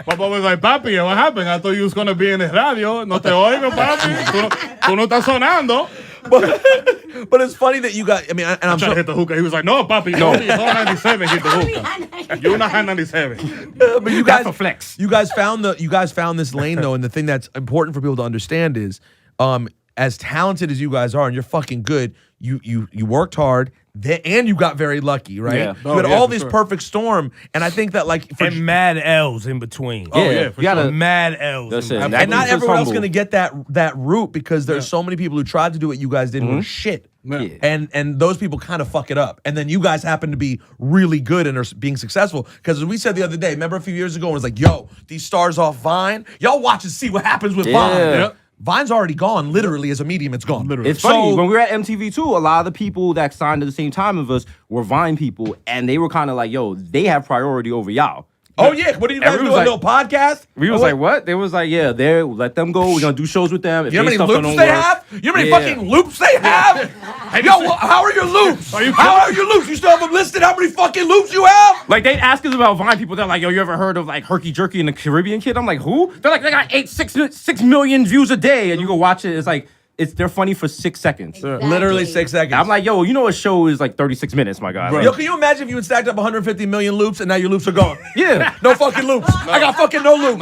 Papa was like, papi, what happened? I thought you was gonna be in the radio. No te oigo, papi. Tú no estás sonando. but it's funny that you got. I mean, and I'm Trying to so, hit the hookah. He was like, no, papi, no. It's all 97 hit the hookah. You're not 97. but you guys That's a flex. You guys found this lane though, and the thing that's important for people to understand is, as talented as you guys are, and you're fucking good. You worked hard, and you got very lucky, right? Yeah. You had yeah, all for this sure. perfect storm, and I think that like for And mad L's in between. yeah, for you gotta. Mad L's. That's in it. between. That and not was everyone else humble. gonna get that route because there's so many people who tried to do what you guys did and were shit. Yeah. And those people kind of fuck it up. And then you guys happen to be really good and are being successful. Because as we said the other day, remember a few years ago, it was like, yo, these stars off Vine, y'all watch and see what happens with Vine. Yep. Vine's already gone. Literally, as a medium, it's gone. Literally. It's funny, when we were at MTV too, a lot of the people that signed at the same time of us were Vine people, and they were kind of like, yo, they have priority over y'all. Oh, yeah. What did you guys do? Everyone A was little podcast? We was like, what? They was like, yeah, they let them go. We're gonna do shows with them. If You know how they many stuff loops don't they work- have? You know how many Yeah. fucking loops they have? Yo, how are your loops? How are your loops? You still have them listed? How many fucking loops you have? Like they ask us about Vine people. They're like, yo, you ever heard of like Herky Jerky and the Caribbean Kid? I'm like, who? They're like, they got 6 million views a day, and you go watch it. It's like they're funny for 6 seconds. Literally 6 seconds. I'm like, yo, you know a show is like 36 minutes, my guy. Like, Yo, can you imagine if you had stacked up 150 million loops and now your loops are gone? yeah. No fucking loops. I got fucking no loops.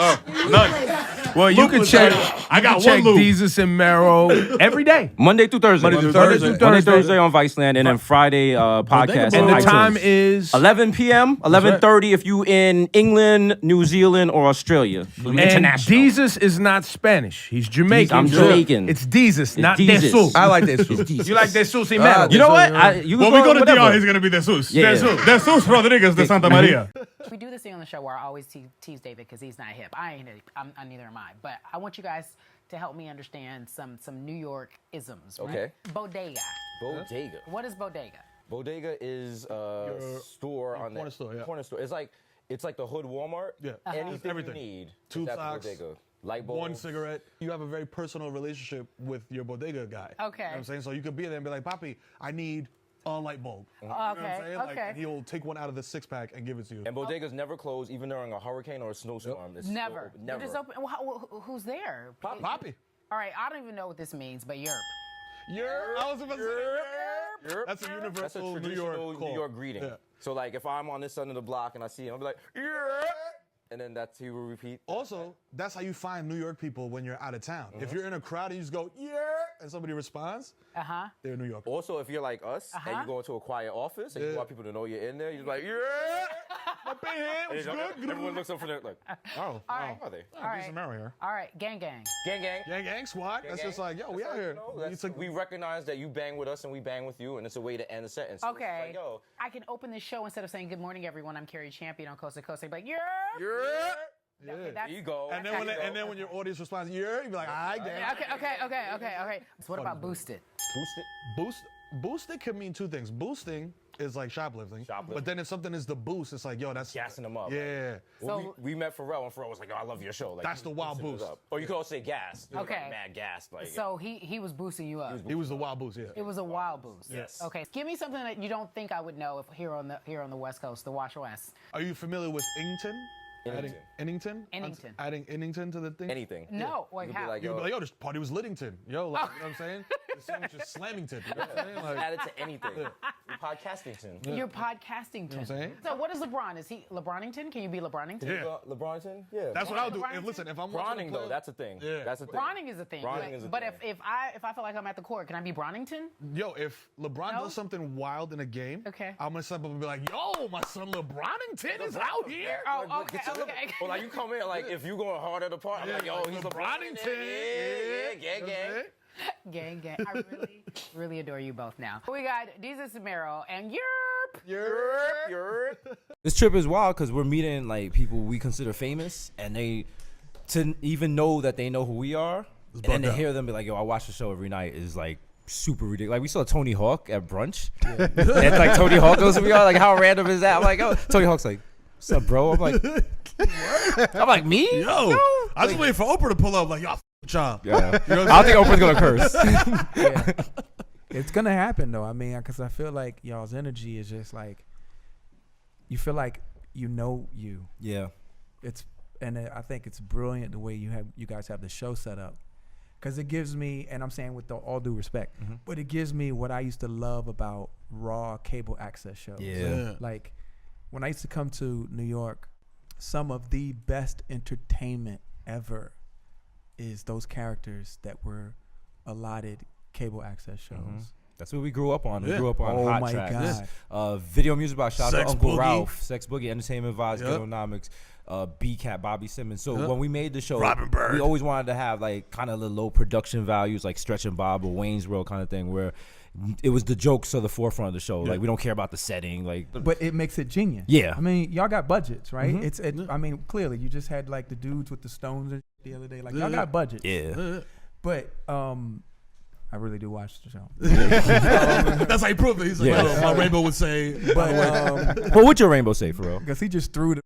None. Well, you can check. I got check one loop. Desus and Mero every day. Monday through Thursday. Monday through Thursday. Monday, Thursday on Viceland, and then Friday podcast. And And on the iTunes. time is 11 p.m., 11:30 if you in England, New Zealand, or Australia. And International. Desus is not Spanish. He's Jamaican. I'm Jamaican. It's Desus, not Desus. Desus. I like this. You like Desus y Mero? You know what? You When can we go to whatever. DR, he's gonna be Desus. Yeah. Desus Rodriguez de Santa Maria. We do this thing on the show where I always tease David because he's not hip. I ain't hip. I'm neither am I. But I want you guys to help me understand some New York isms. Right? Okay. Bodega. Bodega. What is bodega? Bodega is a store on corner the store, yeah. corner store. It's like the hood Walmart. Yeah. Anything Everything. you need. Two is at the socks, Bodega. Light bulb. One cigarette. You have a very personal relationship with your bodega guy. Okay. You know what I'm saying? So you could be there and be like, Papi, I need a light bulb. You know what I'm Okay, saying? Like, okay. and he'll take one out of the 6-pack and give it to you. And bodegas never close, even during a hurricane or a snowstorm. It's still Never. open. You're Never. just open. Who's there? Papi. All right. I don't even know what this means, but Yerp. I was about to say Yerp. That's a That's a universal New traditional York call. greeting. Yeah. So like if I'm on this side of the block and I see him, I'll be like, "Yerp," and then that's he will repeat. Also, that's how you find New York people when you're out of town. If you're in a crowd and you just go, yeah, and somebody responds, they're New York. Also, if you're like us and you go into a quiet office and you want people to know you're in there, you're like, "Yeah." My big hand was good. Everyone looks up for their like, Oh, right. how are they? All right. Decent Mary here. All right. Gang, gang. Gang, gang. Gang squad. That's just like, yo, we That's out like, here. you know, You that's- took- we recognize that you bang with us and we bang with you, and it's a way to end a sentence. So it's Okay. like, yo, I can open this show instead of saying good morning, everyone. I'm Carrie Champion on Coast to Coast. I'd be like, Yerp. yeah. Okay, There that's- you go. And then when your audience responds, yeah, you be like, all right, Okay, damn. okay. So what about boosted? Boosting can mean two things. Boosting is like shoplifting. But then if something is the boost, it's like, yo, that's Gassing them up. Yeah. Well, we met Pharrell, and Pharrell was like, "Oh, I love your show." Like, That's the wild boosting us boost. up. Or you could also say gas. Okay. Like, mad gas. Like, So he was boosting you up. He was the wild boost, yeah. It was a wild boost. Yes. Okay. Give me something that you don't think I would know if here on the West Coast, the Watch West. Are you familiar with Innington? Innington. Innington. Adding Innington to the thing? Anything. No, like You'd be how? like, You'd yo, be like, yo, this party was Littington. Yo, like, you know what I'm saying? This sandwich is Slammington. You know what I'm saying? Like, add it to anything. You're podcastington. You're podcasting. what I'm saying? So what is LeBron? Is he LeBronington? Can you be LeBronington? Yeah. LeBronton? Yeah. That's what I'll do. Bronning? If, listen, if I'm watching Bronning the play- though. That's a thing. Yeah. That's a thing. Bronning is a thing. Bronning is a but thing. if I feel like I'm at the court, can I be Bronington? Yo, if LeBron No? does something wild in a game, Okay. I'm gonna step up and be like, yo, my son LeBronington is out here. Oh, okay, okay. Well, like you come in, like if you going hard at the party, I'm like, yo, he's LeBronington. Yeah. Gang. I really adore you both now. We got Desus Mero and Yerp. You're. This trip is wild because we're meeting like people we consider famous, and they to even know that they know who we are, and then to hear them be like, "Yo, I watch the show every night," is like super ridiculous. Like we saw Tony Hawk at brunch, and like Tony Hawk knows who we are. Like how random is that? I'm like, oh, Tony Hawk's like, "What's up, bro?" I'm like, me? Yo, I was waiting for Oprah to pull up, like, yo, y'all. Yeah. You know what I I'm don't think Oprah's gonna curse. Yeah. It's gonna happen though. I mean, because I feel like y'all's energy is just like you feel like you know you. Yeah. I think it's brilliant the way you guys have the show set up, because it gives me, and I'm saying with all due respect, but it gives me what I used to love about raw cable access shows. Yeah. Like when I used to come to New York, some of the best entertainment ever is those characters that were allotted cable access shows. That's what we grew up on. We Yeah. grew up on Oh Hot my Tracks. God. Video music by Shout Out Sex Uncle Boogie. Ralph, Sex Boogie, Entertainment Vibes, Yep. Ghettonomics, B-Cat, Bobby Simmons. So when we made the show, Robin Bird. we always wanted to have like kind of the low production values, like Stretch and Bob or Wayne's World kind of thing, where it was the jokes to the forefront of the show. Like we don't care about the setting. Like But it makes it genius. Yeah. I mean, y'all got budgets, right? I mean, clearly you just had like the dudes with the stones and the other day. Like y'all got budgets. yeah. But I really do watch the show. That's how he proved it. He's like, Yeah. yo, my rainbow would say, But What would your rainbow say, for real? because he just threw the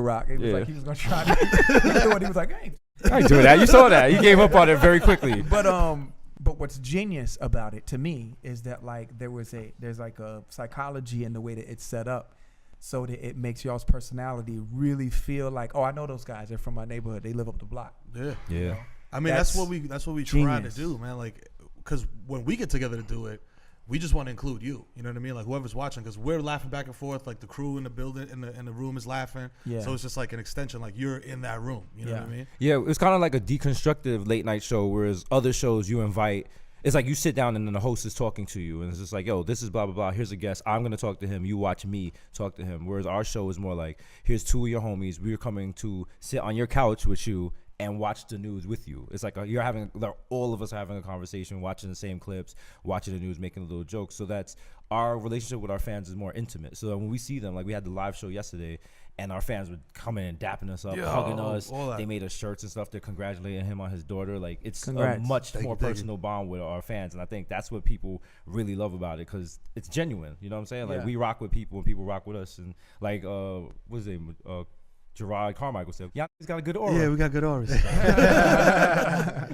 rock. It was Yeah. like he was gonna try to do it. He was like, hey. I ain't doing that. You saw that. You gave up on it very quickly. But what's genius about it to me is that like there's like a psychology in the way that it's set up, so that it makes y'all's personality really feel like, oh, I know those guys. They're from my neighborhood. They live up the block. yeah. Yeah. I mean, that's what we try to genius. do, man. Like, because when we get together to do it, we just want to include you. You know what I mean? Like whoever's watching, because we're laughing back and forth. Like the crew in the building, in the room is laughing. Yeah. So it's just like an extension. Like you're in that room. You know what I mean? Yeah, it's kind of like a deconstructive late night show, whereas other shows you invite, it's like you sit down and then the host is talking to you, and it's just like, yo, this is blah, blah, blah. Here's a guest. I'm going to talk to him. You watch me talk to him. Whereas our show is more like, here's two of your homies. We're coming to sit on your couch with you and watch the news with you. It's like all of us are having a conversation, watching the same clips, watching the news, making a little jokes. So that's our relationship with our fans is more intimate. So that when we see them, like we had the live show yesterday, and our fans would come in and dapping us up, hugging us. all that. They made us shirts and stuff. They're congratulating him on his daughter. Like it's Congrats. a much more you, thank you. personal bond with our fans, and I think that's what people really love about it, because it's genuine. You know what I'm saying? Like Yeah. we rock with people, and people rock with us. And like what's his name? Gerard Carmichael said, "Yeah, he's got a good aura." Yeah, we got good auras.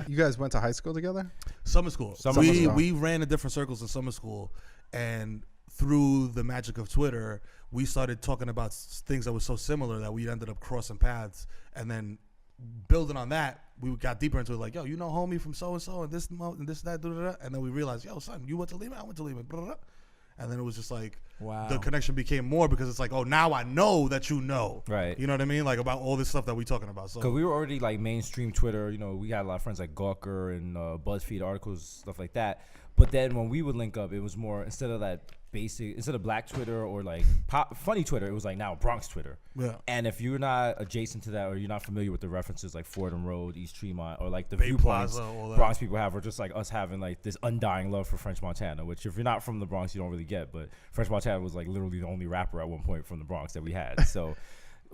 You guys went to high school together? Summer school. Summer school. We ran in different circles in summer school, and through the magic of Twitter, we started talking about things that were so similar that we ended up crossing paths, and then building on that, we got deeper into it. Like, yo, you know, homie from so and so, and this and this that, and then we realized, yo, son, you went to Lehman, I went to Lehman, and then it was just like, Wow. the connection became more because it's like, oh, now I know that you know, Right. You know what I mean? Like about all this stuff that we talking about. So Because we were already like mainstream Twitter, you know, we had a lot of friends like Gawker and BuzzFeed articles, stuff like that. But then when we would link up, it was more, instead of Black Twitter or like funny Twitter, it was like now Bronx Twitter. Yeah. And if you're not adjacent to that, or you're not familiar with the references like Fordham Road, East Tremont, or like the Bay viewpoints Plaza, all that. Bronx people have, or just like us having like this undying love for French Montana, which if you're not from the Bronx, you don't really get. But French Montana was like literally the only rapper at one point from the Bronx that we had. So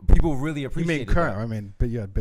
people really You appreciate mean current? I mean, but you had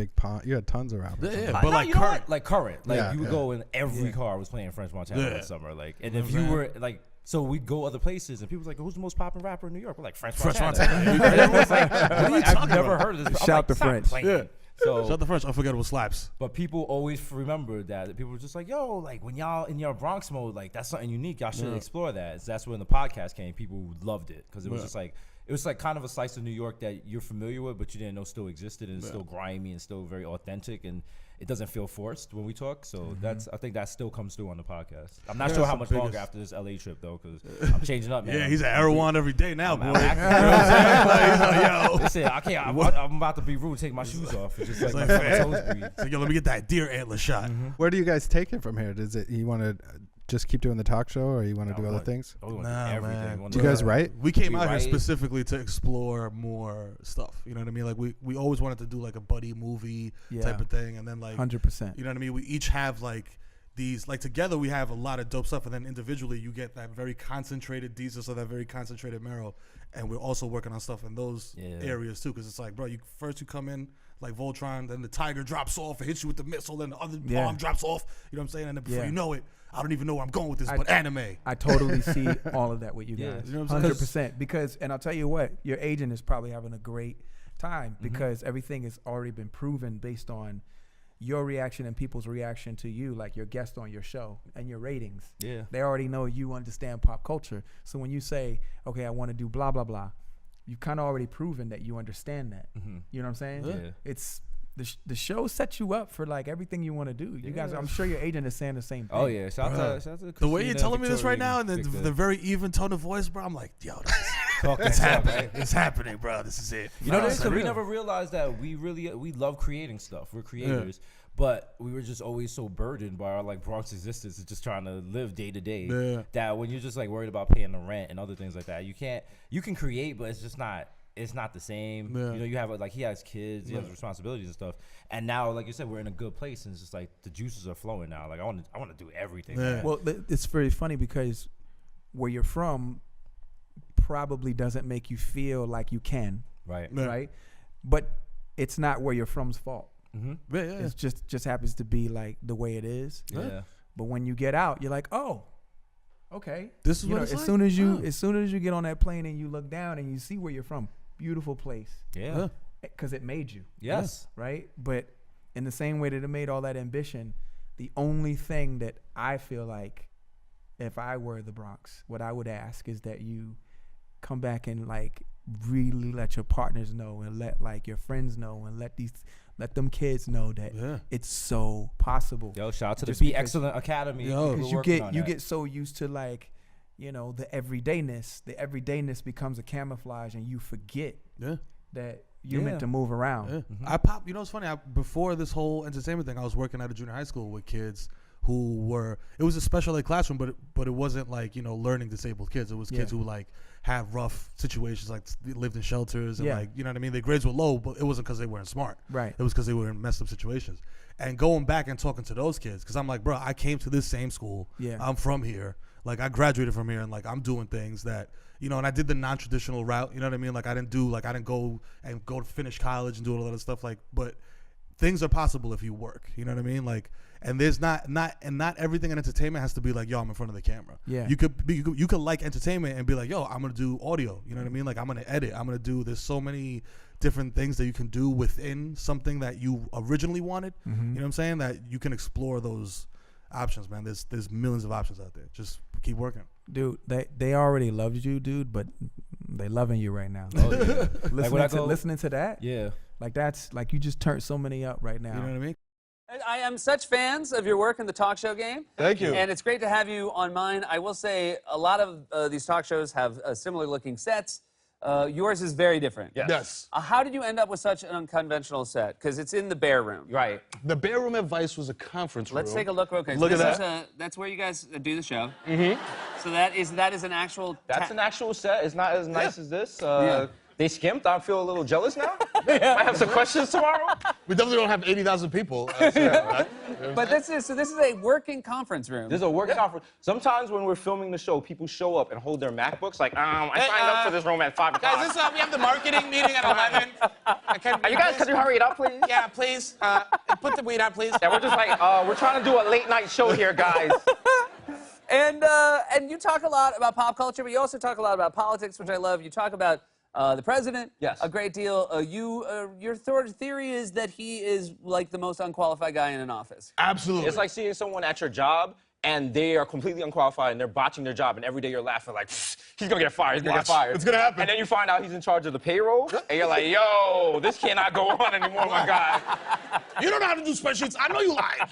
you had tons of rappers. Yeah, But but like you know current. what? Like current. Like Yeah, you would yeah. go and every car was playing French Montana in Yeah. the summer. Like, and if you were like, so we'd go other places and people was like, who's the most popular rapper in New York? We're like, French Montana. And everyone's like, what are you talking I've never heard of this. I'm Shout like, the stop French. playing. Yeah. So, Shut the French, unforgettable slaps. but people always remember that people were just like, yo, like when y'all in your Bronx mode, like that's something unique. Y'all should explore that. So that's when the podcast came. People loved it because it was just like, it was like kind of a slice of New York that you're familiar with, but you didn't know still existed, and it's still grimy and still very authentic, and it doesn't feel forced when we talk. So I think that still comes through on the podcast. I'm not sure how much longer after this LA trip though, because I'm changing up, man. Yeah, he's at Erewhon every day now, boy. I'm You know what I'm saying? Like, he's like, yo. Listen, I can't. I'm about to be rude. Take my shoes off. It's just like my toes breathe. So, yo, let me get that deer antler shot. Where do you guys take it from here? Does it you want to just keep doing the talk show, or you want to do other things? Oh, we want to Nah, do everything. man. We wanna Do you guys write? We came We out here write. specifically to explore more stuff. You know what I mean? Like we always wanted to do like a buddy movie type of thing, and then like 100%. You know what I mean? We each have like these, like together we have a lot of dope stuff, and then individually you get that very concentrated Desus or that very concentrated Mero, and we're also working on stuff in those areas too. Because it's like, bro, you come in like Voltron, then the tiger drops off and hits you with the missile, then the other arm drops off. You know what I'm saying? And then before you know it, I don't even know where I'm going with this, but anime. I totally see all of that with you Yeah. guys. You know what I'm saying? 100%. Because, and I'll tell you what, your agent is probably having a great time because everything has already been proven based on your reaction and people's reaction to you, like your guest on your show and your ratings. Yeah. They already know you understand pop culture. So when you say, okay, I want to do blah, blah, blah, you've kind of already proven that you understand that. You know what I'm saying? Yeah. It's the show sets you up for like everything you want to do. You guys, I'm sure your agent is saying the same thing. Oh yeah, shout out to The way you're Christina, telling me this right Victoria, now, and then Victor. the very even tone of voice, bro, I'm like, yo, Talking it's talk, happening. right? It's happening, bro. This is it. You know, It's we real. never realized that we love creating stuff. We're creators, but we were just always so burdened by our like Bronx existence and just trying to live day to day. That when you're just like worried about paying the rent and other things like that, you can create, but it's just not. It's not the same. Yeah. You know, you have like he has kids, he has responsibilities and stuff. And now, like you said, we're in a good place, and it's just like the juices are flowing now. Like I want to do everything. Yeah. Man. Well, it's very funny because where you're from probably doesn't make you feel like you can, right. right? But it's not where you're from's fault. Yeah. It's just happens to be like the way it is. Yeah. But when you get out, you're like, oh, okay. This is You what know, it's as like? soon as you Oh. as soon as you get on that plane and you look down and you see where you're from, beautiful place, Yeah. because it made you. Yes. Right? But in the same way that it made all that ambition, the only thing that I feel like if I were the Bronx, what I would ask is that you come back and like really let your partners know and let like your friends know and let them kids know that it's so possible. Yo, shout out to Just the Be because- Excellent Academy. Yo. We're Because you working on that. get so used to like, you know, the everydayness becomes a camouflage and you forget that you're meant to move around. You know what's funny? Before this whole entertainment thing, I was working at a junior high school with kids who it was a special ed classroom, but it wasn't like, you know, learning disabled kids. It was kids who like had rough situations, like they lived in shelters and like, you know what I mean? Their grades were low, but it wasn't because they weren't smart. Right. It was because they were in messed up situations. And going back and talking to those kids, because I'm like, bro, I came to this same school. Yeah. I'm from here. Like I graduated from here, and like I'm doing things that, you know, and I did the non-traditional route. You know what I mean? Like I didn't go to finish college and do all that other stuff. Like, but things are possible if you work. You know what I mean? Like, and there's not everything in entertainment has to be like, yo, I'm in front of the camera. Yeah. You could like entertainment and be like, yo, I'm gonna do audio. You know what I mean? Like I'm gonna edit. I'm gonna do. There's so many different things that you can do within something that you originally wanted. You know what I'm saying? That you can explore those options, man. There's millions of options out there. Just keep working. Dude, they already loved you, dude, but they loving you right now. Oh, yeah. Listening to that, Yeah. like that's like you just turned so many up right now. You know what I mean? I am such fans of your work in the talk show game. Thank you. And it's great to have you on mine. I will say a lot of these talk shows have similar looking sets. Yours is very different. Yes. How did you end up with such an unconventional set? Because it's in the Bear Room. Right. The Bear Room at Vice was a conference room. Let's take a look real quick. Look So at this that's where you guys do the show. Mm-hmm. So that is an actual... That's an actual set. It's not as nice as this. Yeah. They skimped. I feel a little jealous now. I have some questions tomorrow. We definitely don't have 80,000 people. Right? But this is a working conference room. This is a work conference. Sometimes when we're filming the show, people show up and hold their MacBooks like, I signed up for this room at 5 o'clock. Guys, we have the marketing meeting at 11. Could you hurry it up, please? Yeah, please. Put the weed on, please. Yeah, we're just like, we're trying to do a late night show here, guys. And you talk a lot about pop culture, but you also talk a lot about politics, which I love. You talk about the president a great deal. Your theory is that he is like the most unqualified guy in an office. Absolutely. It's like seeing someone at your job and they are completely unqualified and they're botching their job, and every day you're laughing like, he's gonna get fired, he's gonna get fired. It's gonna happen. And then you find out he's in charge of the payroll, and you're like, yo, this cannot go on anymore, my guy. You don't know how to do spreadsheets. I know you lied.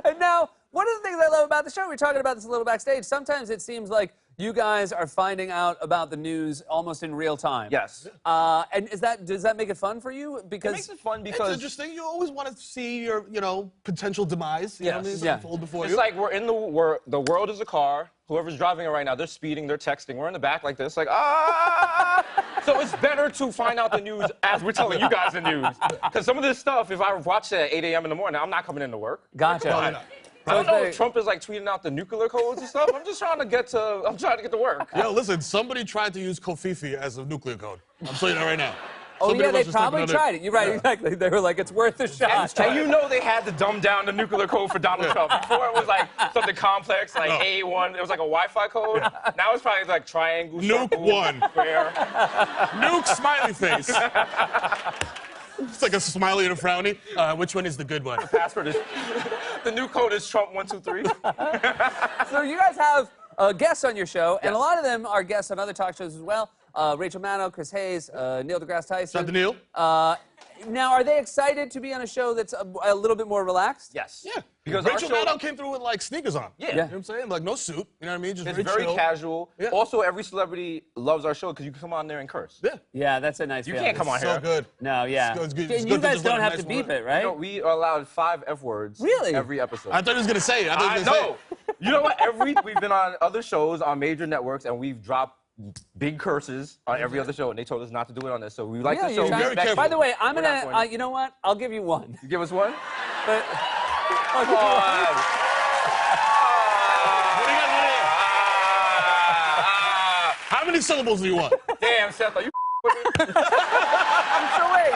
And now, one of the things I love about the show, we were talking about this a little backstage, sometimes it seems like you guys are finding out about the news almost in real time. Yes. And does that make it fun for you? Because it makes it fun because it's interesting. You always want to see your, potential demise. You know what I mean? Yeah. Unfold before It's you. like we're in the world is a car. Whoever's driving it right now, they're speeding, they're texting. We're in the back like this, like, So it's better to find out the news as we're telling you guys the news. Because some of this stuff, if I watch it at 8 a.m. in the morning, I'm not coming into work. Gotcha. I don't know if Trump is like tweeting out the nuclear codes and stuff. I'm trying to get to work. Yo, listen, somebody tried to use Kofifi as a nuclear code. I'm telling you that right now. Oh, Somebody yeah, they was just probably typing tried it. You're right, exactly. They were like, it's worth a shot. And you know they had to dumb down the nuclear code for Donald Trump. Before it was like something complex, like A1. It was like a Wi-Fi code. Now it's probably like triangle, Nuke circle, 1. square. Nuke smiley face. It's like a smiley and a frowny. Which one is the good one? The password is... The new code is Trump 123. So you guys have guests on your show, and a lot of them are guests on other talk shows as well. Rachel Maddow, Chris Hayes, Neil deGrasse Tyson. Shout out to Neil. Now, are they excited to be on a show that's a little bit more relaxed? Yes. Yeah. Because Rachel our show, Maddow came through with like sneakers on. Yeah. You know what I'm saying? Like no suit. You know what I mean? Just it's very chill. casual. Yeah. Also, every celebrity loves our show because you can come on there and curse. Yeah. Yeah, that's a nice You feeling. can't come on So here. good. No, yeah. It's good And to you guys just let don't a have nice to beep word. it, right? No, we are allowed 5 F words. Really? Every episode. I thought he was gonna say it. I know. You know what? We've been on other shows on major networks and we've dropped big curses on every other show, and they told us not to do it on this. So we like the show. very careful. By the way, I'm gonna. You know what? I'll give you one. You give us one? But Come on. How many syllables do you want? Damn, Seth, are you so wait,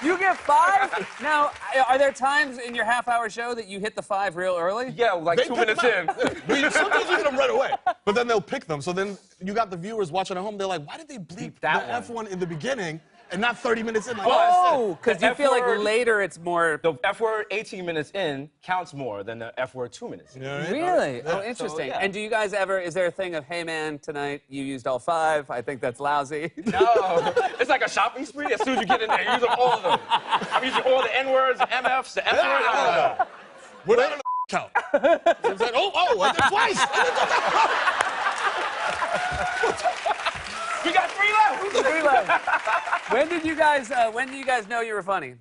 you get 5? Now, are there times in your half-hour show that you hit the 5 real early? Yeah, like They 2 pick minutes them in. out. Sometimes we get them right away, but then they'll pick them. So then you got the viewers watching at home. They're like, why did they bleep that the one? F1 in the beginning and not 30 minutes in? Like, Oh, because The you feel like F-word- later it's more. The F word 18 minutes in counts more than the F word 2 minutes. You know what I mean? Really? Yeah. Oh, interesting. yeah. And do you guys ever, is there a thing of, hey man, tonight you used all 5, I think that's lousy? No, it's like a shopping spree. As soon as you get in there, you use up all of them. I'm using all the N words, the MFs, the F words, all of them. We're not gonna count. You know what I'm saying? I did twice. We got 3 left. 3 left. When did you guys know you were funny?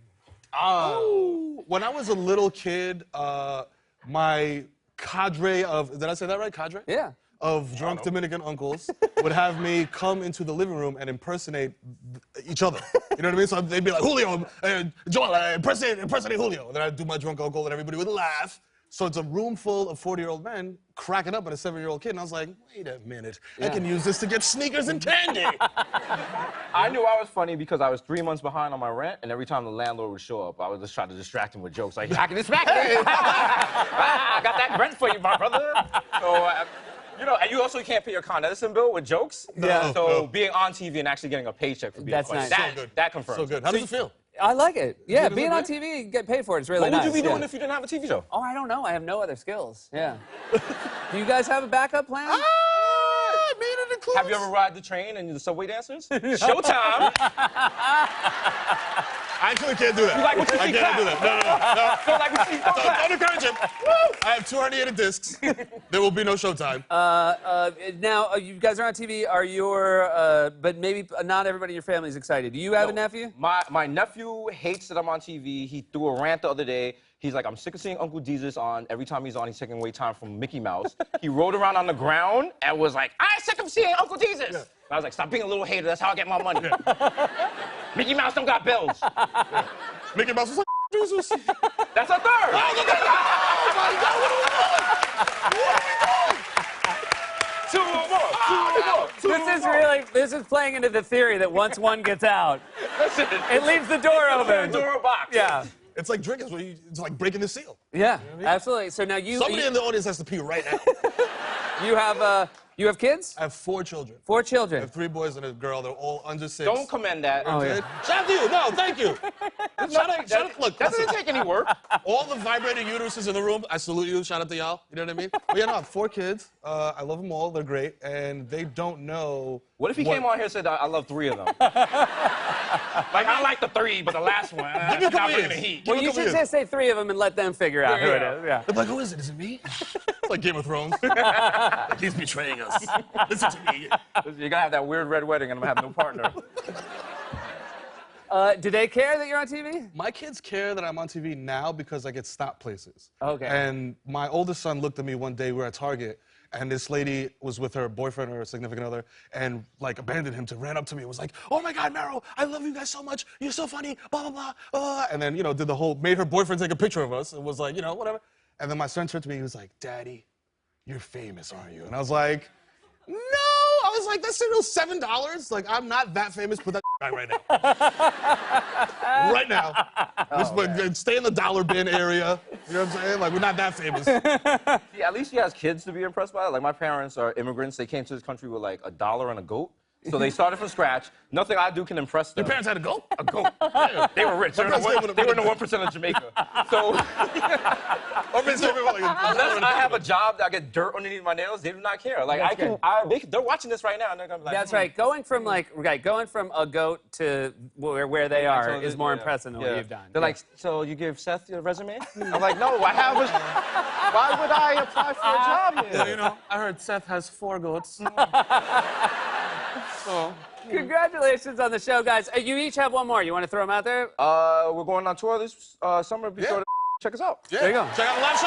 When I was a little kid, my cadre of, did I say that right? Cadre? Yeah. Of drunk Dominican uncles would have me come into the living room and impersonate each other. You know what I mean? So they'd be like, Julio, Joel, impersonate Julio. And then I'd do my drunk uncle and everybody would laugh. So it's a room full of 40-year-old men cracking up at a 7-year-old kid. And I was like, wait a minute. I can use this to get sneakers and candy. I knew I was funny because I was 3 months behind on my rent, and every time the landlord would show up, I would just try to distract him with jokes like, I can distract me. I got that rent for you, my brother. So, and you also can't pay your Con Edison bill with jokes. Yeah. So being on TV and actually getting a paycheck for being That's funny, nice. that, So good. that confirms. So good. How does it feel? I like it. Yeah, Does it being look on good? TV, get paid for it. It's really What nice. would you be doing yeah. if you didn't have a TV show? Oh, I don't know. I have no other skills. Yeah. Do you guys have a backup plan? I made it close. Have you ever ride the train and the subway dancers? Showtime. I actually can't do that. You like what you I see can't clap. do that. No. Feel like we see Don't encourage him. I have 2 herniated discs. There will be no showtime. Now, you guys are on TV. Are your, but maybe not everybody in your family is excited. Do you have a nephew? My nephew hates that I'm on TV. He threw a rant the other day. He's like, I'm sick of seeing Uncle Desus on. Every time he's on, he's taking away time from Mickey Mouse. He rolled around on the ground and was like, I'm sick of seeing Uncle Desus. Yeah. I was like, stop being a little hater. That's how I get my money. Yeah. Mickey Mouse don't got bills. Mickey Mouse was like, Desus? That's a third. Oh my God, what are we doing? What are we doing? Two more. This is playing into the theory that once one gets out, Listen, it leaves the door open. Pandora box. Yeah. It's like drinking. It's like breaking the seal. Yeah, absolutely. So now Somebody in the audience has to pee right now. you have kids? I have 4 children. 4 I children. have 3 boys and a girl. They're all under 6. Don't commend that. Oh, yeah. Shout out to you. No, thank you. Shout out. Look, That listen. doesn't take any work. All the vibrating uteruses in the room, I salute you. Shout out to y'all. You know what I mean? But yeah, no, I have 4 kids. I love them all. They're great. And they don't know. What if he came on here and said, I love 3 of them? Like, I like the 3, but the last one, Give me a it's not couple bringing the years. heat. Well, you should just say 3 of them and let them figure out who it is. Yeah. They're like, who is it? Is it me? It's like Game of Thrones. He's betraying us. Listen to me. You're gonna have that weird red wedding and I'm gonna have no partner. Do they care that you're on TV? My kids care that I'm on TV now because I get stopped places. Okay. And my oldest son looked at me one day, we were at Target, and this lady was with her boyfriend or significant other and like abandoned him, ran up to me and was like, oh my God, Meryl, I love you guys so much. You're so funny, blah, blah, blah, blah. And then, did the whole, made her boyfriend take a picture of us and was like, whatever. And then my son turned to me, he was like, Daddy, you're famous, aren't you? And I was like, no. I was like, that's $7. Like, I'm not that famous. Put that guy right now. Right now. Stay in the dollar bin area. You know what I'm saying? Like, we're not that famous. Yeah, at least he has kids to be impressed by. Like, my parents are immigrants. They came to this country with like $1 and a goat. So they started from scratch. Nothing I do can impress them. Your parents had a goat? A goat. Yeah, they were rich. They were in the 1% of Jamaica. So unless I have a job that I get dirt underneath my nails, they do not care. Like they're watching this right now and they're gonna be like, That's right. Going from a goat to where they are is more impressive than what you've done. They're like, so you give Seth your resume? I'm like, no, I have. Why would I apply for a job here? I heard Seth has 4 goats. So. Congratulations on the show, guys. You each have one more. You want to throw them out there? We're going on tour this summer. Be sure to check us out. Yeah. There you go. Check out the live show.